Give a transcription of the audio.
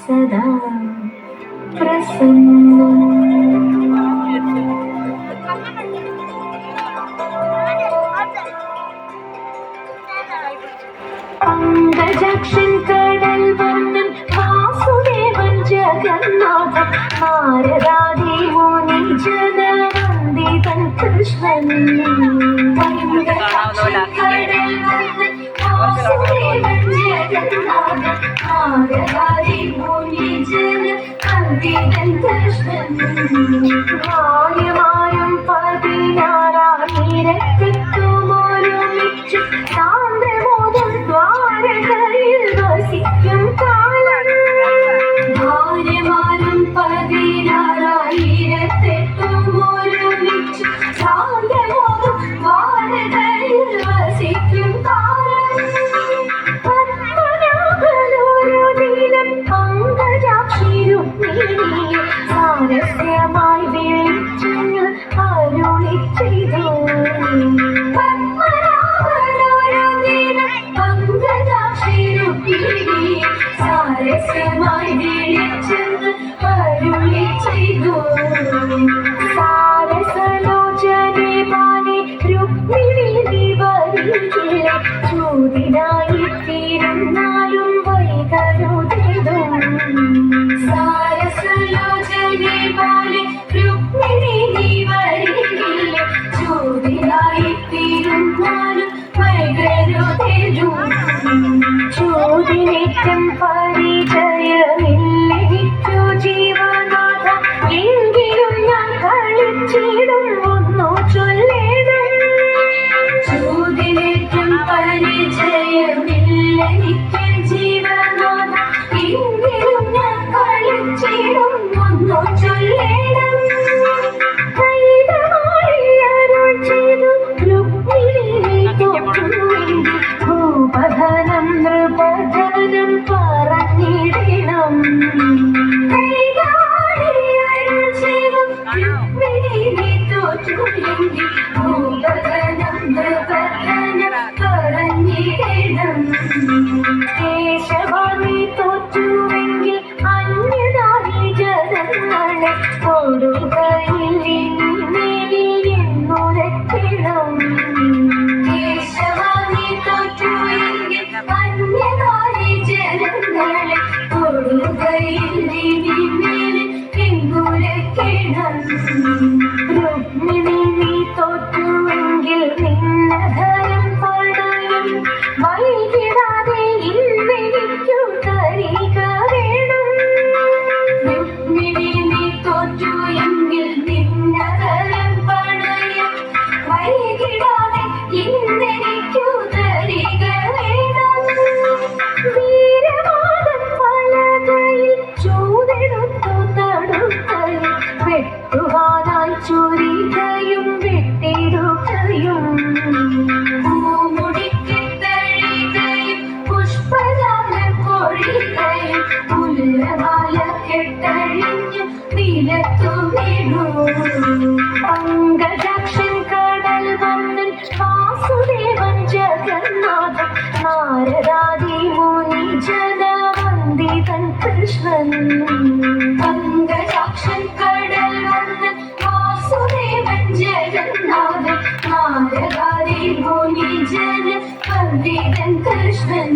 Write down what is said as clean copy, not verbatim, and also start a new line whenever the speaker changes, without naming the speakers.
സദാ പ്രസന്നം. പങ്കജാക്ഷൻ കടൽ വർണ്ണൻ വാസുദേവൻ ജഗന്നാഥൻ നാരദാദി മുനി ജനവന്ദിതൻ കൃഷ്ണൻ. പങ്കജാക്ഷൻ കടൽ വർണ്ണൻ വാസുദേവൻ ജഗന്നാഥൻ നാരദാദി മുനി ജനവന്ദിതൻ കൃഷ്ണൻ. മായമായും 16,000 സാന്ദ്രമോദം ദ്വാരകയിൽ വസിക്കും കാലം. ഭാര്യമാരും 16,000 സാന്ദ്രമോദം ദ്വാരകയിൽ വസിക്കും കാലം. പത്മനാഭനൊരു ദിനം പങ്കജാക്ഷി രുക്മിണിയെ സാരസ്യമായി വിളിച്ചെന്ന് അരുളി ചെയ്തു. സാരസ്യമായി വിളിച്ചെന്ന് അരുളി ചെയ്തു. സാരസലോചനെ പാലെ രുക്മിണി നീ വരികില്ല, ചൂതിനായി തീരുന്നാലും വൈകരുതേതും. സാരസലോചനെ പാലെ രുക്മിണി നീ വരികില്ല, ചൂതിനായി തീരുന്നാലും വൈകരുതേതും. ചോദിനേറ്റം പരിചയമില്ലെനിക്കു ജീവനാഥ, എങ്കിലും ഞാൻ കളിച്ചിടും ഒന്നു ചൊല്ലേണം. ചോദിനേറ്റം പരിചയമില്ലെനിക്കു ജീവനാഥ, എങ്കിലും ഞാൻ കളിച്ചിടും ഒന്നു ചൊല്ലേണം. ഭൂപധനം നൃപധനം പറഞ്ഞിടണം. ഭൂപധനം നൃപധനം പറഞ്ഞിടണം. കേശവാണി തോറ്റുവെങ്കിൽ അന്യനാരി ജനങ്ങളെ കൊടുകയിൽ മേലിൽ എന്നുരക്കണം. കേശവാണി തോറ്റുവെങ്കിൽ അന്യനാരി ജനങ്ങളെ കൊടുകയിൽ മേലിൽ എന്നുരക്കണം. രുക്മിണി നീ തോറ്റുവെങ്കിൽ നിന്നധരം പടയും വൈകിടാതെ ഇന്നെനിക്കു തരിക വേണം. രുക്മിണി നീ തോറ്റുവെങ്കിൽ നിന്നധരം പടയും വൈകിടാതെ ഇന്നെനിക്കു തരിക വേണം. വീരവാദം പലകയിൽ ചൂടെടുത്തു തടുക്കയിൽ വെട്ടുവാനായി ചുരികയും വെട്ടിടുകയും. പൂമുടിക്കെട്ടഴികയും പുഷ്പജാലം പൊഴികയും പുല്ലമാല കെട്ടഴിഞ്ഞു നിലത്തു വീണു. പങ്കജാക്ഷൻ കടൽ വർണ്ണൻ വാസുദേവൻ ജഗന്നാഥൻ നാരദാദി മുനി ജനവന്ദിതൻ കൃഷ്ണൻ. പങ്കജാക്ഷൻ കടൽ വർണ്ണൻ വാസുദേവൻ ജഗന്നാഥൻ നാരദാദി മുനി ജനവന്ദിതൻ കൃഷ്ണൻ.